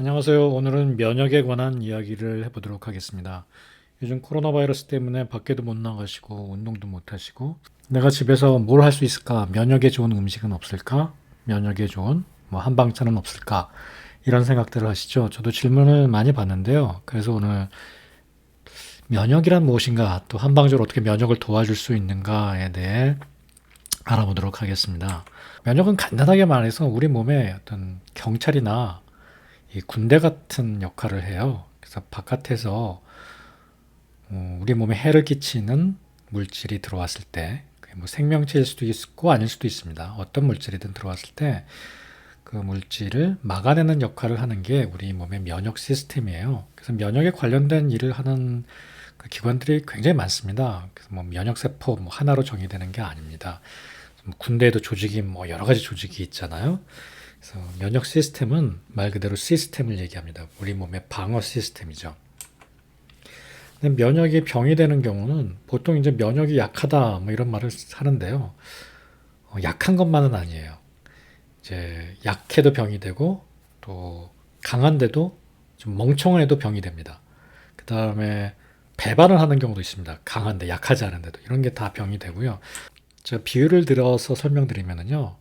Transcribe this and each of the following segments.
안녕하세요. 오늘은 면역에 관한 이야기를 해보도록 하겠습니다. 요즘 코로나 바이러스 때문에 밖에도 못 나가시고 운동도 못 하시고 내가 집에서 뭘 할 수 있을까? 면역에 좋은 음식은 없을까? 면역에 좋은 뭐 한방차는 없을까? 이런 생각들을 하시죠. 저도 질문을 많이 받는데요. 그래서 오늘 면역이란 무엇인가? 또 한방적으로 어떻게 면역을 도와줄 수 있는가에 대해 알아보도록 하겠습니다. 면역은 간단하게 말해서 우리 몸의 어떤 경찰이나 이 군대 같은 역할을 해요. 그래서 바깥에서 우리 몸에 해를 끼치는 물질이 들어왔을 때, 그게 뭐 생명체일 수도 있고 아닐 수도 있습니다. 어떤 물질이든 들어왔을 때 그 물질을 막아내는 역할을 하는 게 우리 몸의 면역 시스템이에요. 그래서 면역에 관련된 일을 하는 그 기관들이 굉장히 많습니다. 그래서 뭐 면역세포 뭐 하나로 정의되는 게 아닙니다. 뭐 군대에도 조직이 뭐 여러 가지 조직이 있잖아요. 그래서 면역 시스템은 말 그대로 시스템을 얘기합니다. 우리 몸의 방어 시스템이죠. 근데 면역이 병이 되는 경우는 보통 이제 면역이 약하다 뭐 이런 말을 하는데요. 약한 것만은 아니에요. 이제 약해도 병이 되고 또 강한데도 좀 멍청해도 병이 됩니다. 그 다음에 배반을 하는 경우도 있습니다. 강한데 약하지 않은데도 이런 게 다 병이 되고요. 제가 비유를 들어서 설명드리면은요.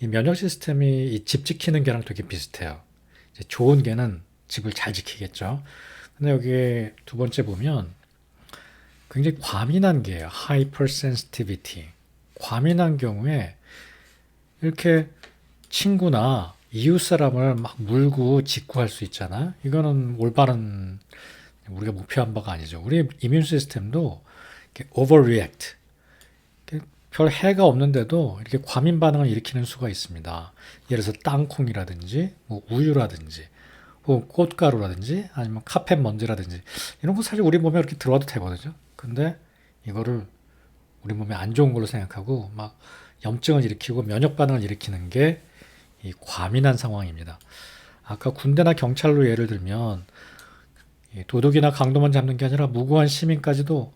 이 면역 시스템이 이 집 지키는 개랑 되게 비슷해요. 이제 좋은 개는 집을 잘 지키겠죠. 근데 여기 두 번째 보면 굉장히 과민한 개예요. hypersensitivity. 과민한 경우에 이렇게 친구나 이웃 사람을 막 물고 직구할 수 있잖아요. 이거는 올바른 우리가 목표한 바가 아니죠. 우리 이뮨 시스템도 이렇게 overreact. 별 해가 없는데도 이렇게 과민 반응을 일으키는 수가 있습니다. 예를 들어서 땅콩이라든지 뭐 우유라든지 혹은 꽃가루라든지 아니면 카펫 먼지라든지 이런 거 사실 우리 몸에 이렇게 들어와도 되거든요. 근데 이거를 우리 몸에 안 좋은 걸로 생각하고 막 염증을 일으키고 면역 반응을 일으키는 게 이 과민한 상황입니다. 아까 군대나 경찰로 예를 들면 도둑이나 강도만 잡는 게 아니라 무고한 시민까지도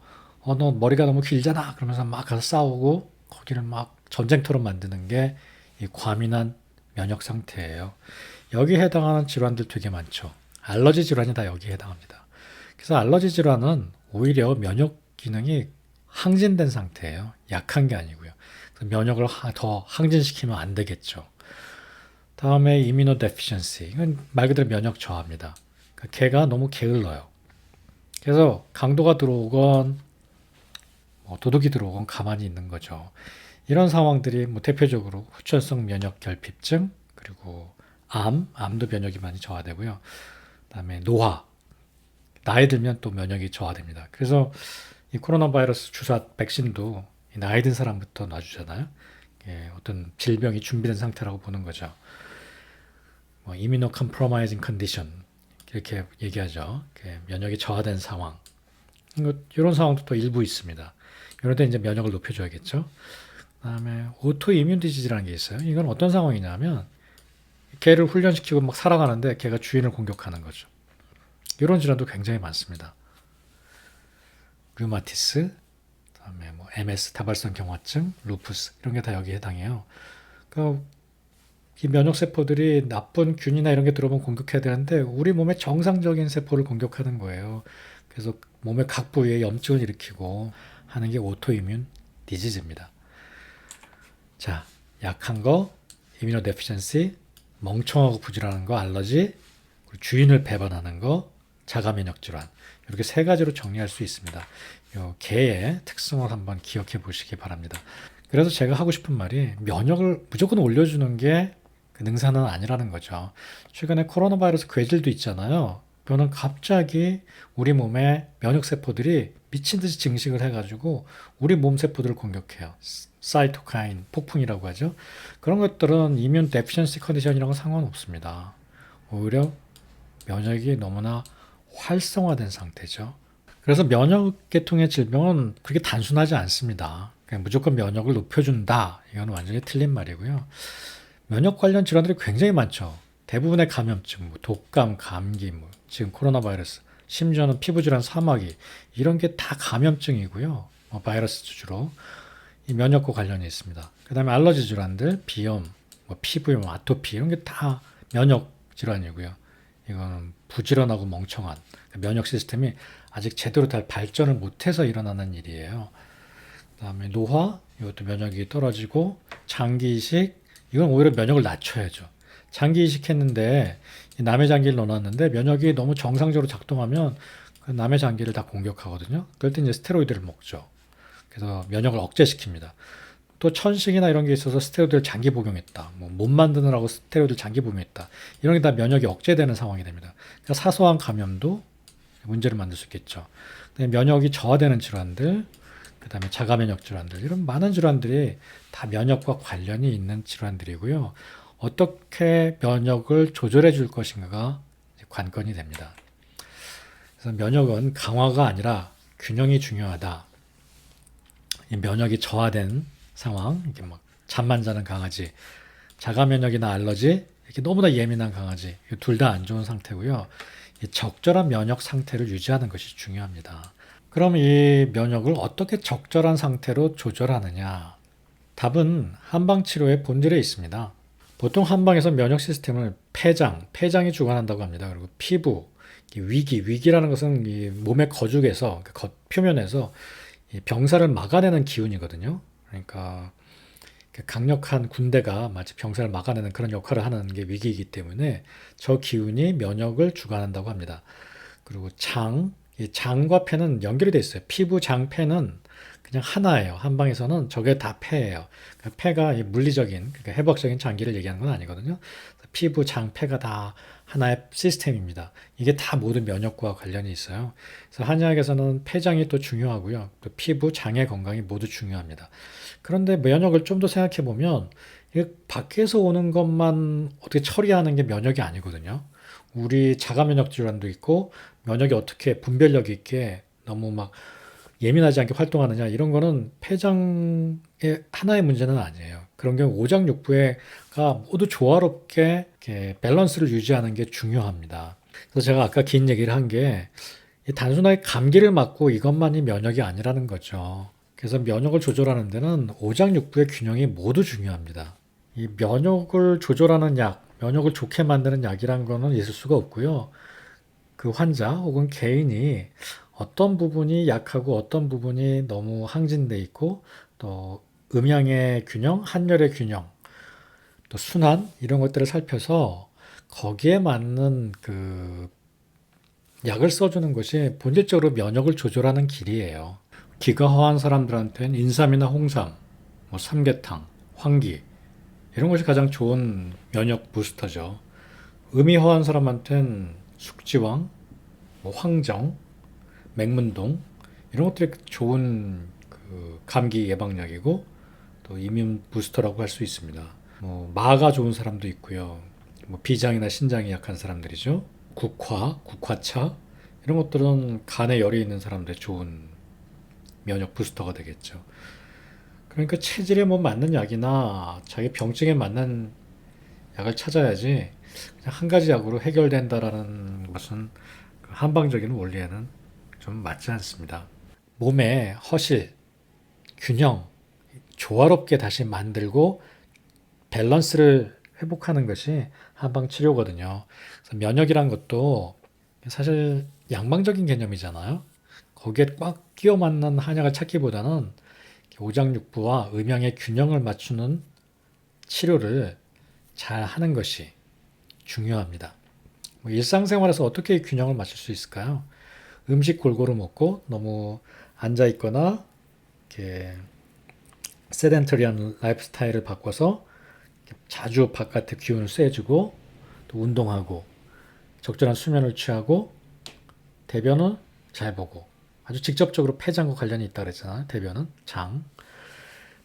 너 머리가 너무 길잖아 그러면서 막 가서 싸우고 거기를 막 전쟁터로 만드는 게 이 과민한 면역 상태예요. 여기에 해당하는 질환들 되게 많죠. 알러지 질환이 다 여기에 해당합니다. 그래서 알러지 질환은 오히려 면역 기능이 항진된 상태예요. 약한 게 아니고요. 그래서 면역을 더 항진시키면 안 되겠죠. 다음에 이미노 데피션시. 이건 말 그대로 면역 저하입니다. 그러니까 걔가 너무 게을러요. 그래서 강도가 들어오건 뭐 도둑이 들어오건 가만히 있는 거죠. 이런 상황들이 뭐 대표적으로 후천성 면역 결핍증 그리고 암도 면역이 많이 저하되고요. 그다음에 노화, 나이 들면 또 면역이 저하됩니다. 그래서 이 코로나 바이러스 주사 백신도 나이 든 사람부터 놔주잖아요. 어떤 질병이 준비된 상태라고 보는 거죠. 뭐 이미노 컴프로마이징 컨디션 이렇게 얘기하죠. 면역이 저하된 상황. 이런 상황도 또 일부 있습니다. 이럴 때 이제 면역을 높여줘야겠죠. 그다음에 오토 이뮨 디지즈라는 게 있어요. 이건 어떤 상황이냐면 개를 훈련시키고 막 살아가는데 개가 주인을 공격하는 거죠. 이런 질환도 굉장히 많습니다. 류마티스, 그다음에 뭐 MS 다발성 경화증, 루푸스 이런 게 다 여기에 해당해요. 그러니까 이 면역 세포들이 나쁜 균이나 이런 게 들어오면 공격해야 되는데 우리 몸의 정상적인 세포를 공격하는 거예요. 그래서 몸의 각 부위에 염증을 일으키고 하는 게 오토이뮨 디지즈입니다. 자, 약한 거, 이미노 데피션시, 멍청하고 부지런한 거, 알러지, 주인을 배반하는 거, 자가 면역 질환. 이렇게 세 가지로 정리할 수 있습니다. 요 개의 특성을 한번 기억해 보시기 바랍니다. 그래서 제가 하고 싶은 말이 면역을 무조건 올려주는 게 그 능사는 아니라는 거죠. 최근에 코로나 바이러스 괴질도 있잖아요. 그거는 갑자기 우리 몸의 면역 세포들이 미친 듯이 증식을 해가지고 우리 몸 세포들을 공격해요. 사이토카인 폭풍이라고 하죠. 그런 것들은 이뮨 데피션시 컨디션이랑은 상관없습니다. 오히려 면역이 너무나 활성화된 상태죠. 그래서 면역 계통의 질병은 그렇게 단순하지 않습니다. 그냥 무조건 면역을 높여준다. 이건 완전히 틀린 말이고요. 면역 관련 질환들이 굉장히 많죠. 대부분의 감염증, 뭐 독감, 감기, 뭐 지금 코로나 바이러스, 심지어는 피부질환, 사마귀 이런 게 다 감염증이고요. 바이러스 주로 이 면역과 관련이 있습니다. 그다음에 알러지 질환들, 비염, 뭐 피부염, 아토피 이런 게 다 면역 질환이고요. 이거는 부지런하고 멍청한 면역 시스템이 아직 제대로 잘 발전을 못해서 일어나는 일이에요. 그다음에 노화, 이것도 면역이 떨어지고 장기 이식, 이건 오히려 면역을 낮춰야죠. 장기 이식했는데 남의 장기를 넣어놨는데 면역이 너무 정상적으로 작동하면 그 남의 장기를 다 공격하거든요. 그럴 때 이제 스테로이드를 먹죠. 그래서 면역을 억제시킵니다. 또 천식이나 이런 게 있어서 스테로이드를 장기 복용했다. 뭐 몸 만드느라고 스테로이드를 장기 복용했다. 이런 게 다 면역이 억제되는 상황이 됩니다. 그러니까 사소한 감염도 문제를 만들 수 있겠죠. 면역이 저하되는 질환들, 그다음에 자가 면역 질환들, 이런 많은 질환들이 다 면역과 관련이 있는 질환들이고요. 어떻게 면역을 조절해 줄 것인가가 관건이 됩니다. 그래서 면역은 강화가 아니라 균형이 중요하다. 이 면역이 저하된 상황, 이렇게 막 잠만 자는 강아지, 자가 면역이나 알러지, 이렇게 너무나 예민한 강아지, 둘 다 안 좋은 상태고요. 이 적절한 면역 상태를 유지하는 것이 중요합니다. 그럼 이 면역을 어떻게 적절한 상태로 조절하느냐? 답은 한방치료의 본질에 있습니다. 보통 한방에서 면역 시스템을 폐장이 주관한다고 합니다. 그리고 피부, 위기라는 것은 이 몸의 거죽에서, 그 겉 표면에서 이 병사를 막아내는 기운이거든요. 그러니까 강력한 군대가 마치 병사를 막아내는 그런 역할을 하는 게 위기이기 때문에 저 기운이 면역을 주관한다고 합니다. 그리고 이 장과 폐는 연결이 돼 있어요. 피부, 장, 폐는 그냥 하나예요. 한방에서는 저게 다 폐예요. 그러니까 폐가 물리적인, 그러니까 해부학적인 장기를 얘기하는 건 아니거든요. 피부, 장, 폐가 다 하나의 시스템입니다. 이게 다 모든 면역과 관련이 있어요. 그래서 한의학에서는 폐장이 또 중요하고요. 또 피부, 장의 건강이 모두 중요합니다. 그런데 면역을 좀 더 생각해 보면 밖에서 오는 것만 어떻게 처리하는 게 면역이 아니거든요. 우리 자가 면역 질환도 있고 면역이 어떻게 분별력 있게 너무 막 예민하지 않게 활동하느냐 이런 거는 폐장의 하나의 문제는 아니에요. 그런 경우 오장육부가 모두 조화롭게 이렇게 밸런스를 유지하는 게 중요합니다. 그래서 제가 아까 긴 얘기를 한 게 단순하게 감기를 맞고 이것만이 면역이 아니라는 거죠. 그래서 면역을 조절하는 데는 오장육부의 균형이 모두 중요합니다. 이 면역을 조절하는 약, 면역을 좋게 만드는 약이란 거는 있을 수가 없고요. 그 환자 혹은 개인이 어떤 부분이 약하고 어떤 부분이 너무 항진돼 있고 또 음양의 균형, 한열의 균형, 또 순환 이런 것들을 살펴서 거기에 맞는 그 약을 써주는 것이 본질적으로 면역을 조절하는 길이에요. 기가 허한 사람들한테는 인삼이나 홍삼, 뭐 삼계탕, 황기 이런 것이 가장 좋은 면역 부스터죠. 음이 허한 사람한테는 숙지황, 뭐 황정, 맹문동 이런 것들이 좋은 그 감기 예방약이고 또 이뮨 부스터라고 할 수 있습니다. 뭐 마가 좋은 사람도 있고요. 뭐 비장이나 신장이 약한 사람들이죠. 국화차 이런 것들은 간에 열이 있는 사람들의 좋은 면역 부스터가 되겠죠. 그러니까 체질에 뭐 맞는 약이나 자기 병증에 맞는 약을 찾아야지 그냥 한 가지 약으로 해결된다라는 것은 그 한방적인 원리에는 좀 맞지 않습니다. 몸의 허실, 균형, 조화롭게 다시 만들고 밸런스를 회복하는 것이 한방 치료거든요. 그래서 면역이란 것도 사실 양방적인 개념이잖아요. 거기에 꽉 끼워 맞는 한약을 찾기보다는 오장육부와 음양의 균형을 맞추는 치료를 잘 하는 것이 중요합니다. 뭐 일상생활에서 어떻게 균형을 맞출 수 있을까요? 음식 골고루 먹고 너무 앉아 있거나 이렇게 세덴터리한 라이프 스타일을 바꿔서 자주 바깥에 기운을 쐬주고 또 운동하고 적절한 수면을 취하고 대변은 잘 보고 아주 직접적으로 폐장과 관련이 있다 그랬잖아요. 대변은 장.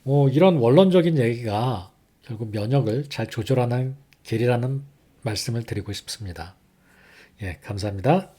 뭐 이런 원론적인 얘기가 결국 면역을 잘 조절하는 길이라는 말씀을 드리고 싶습니다. 예, 감사합니다.